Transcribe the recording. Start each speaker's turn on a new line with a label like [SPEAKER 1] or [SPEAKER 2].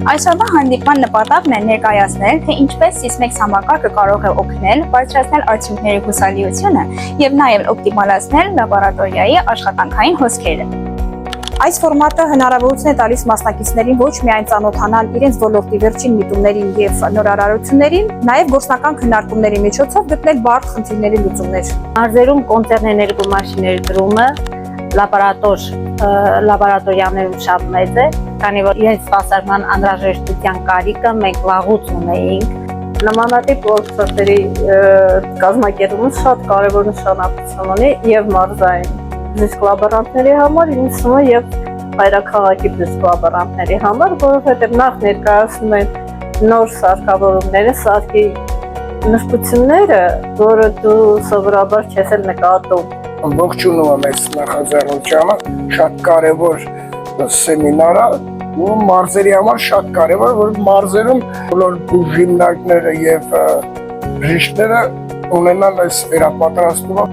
[SPEAKER 1] Այսօրվա հանդիպման նպատակն է ներկայացնել, թե ինչպես SysMex համակարգը կարող է օգնել բարձրացնել արդյունքների հուսալիությունը եւ նաեւ օպտիմալացնել լաբորատորիայի աշխատանքային հոսքերը։ Այս ֆորմատը հնարավորություն է տալիս մասնակիցներին ոչ միայն ծանոթանալ իրենց ոլորտի վերջին միտումներին եւ նորարարություններին, նաեւ գործնական քննարկումների միջոցով գտնել բարդ խնդիրների լուծումներ։
[SPEAKER 2] Մարզերում կոնցեռն էներգոմաշինների դրումը լաբորատորիաներում շատ մեծ է, քանի որ իրենց սպասարկման անհրաժեշտության կարիքը մենք վաղուց ունեինք։
[SPEAKER 3] Նմանատիպ workshop-երի կազմակերպումը շատ կարևոր նշանակություն ունի եւ մարզային բժիշկ լաբորանտների համար, ինձ եւ հայրաքաղաքի բժիշկ լաբորանտների համար, որովհետեւ նախ ներկայացնում են նոր սարքավորումները, սարքի նշությունները, որը դու սովորաբար չես էլ նկատում։
[SPEAKER 4] Ողջունում եմ այս նախաձեռնությանը, շատ կարևոր սեմինար է ու մարզերի համար շատ կարևոր, որ մարզերում բոլոր բուժիմնակները եւ բժիշկները ունենան այս վերապատրաստումը։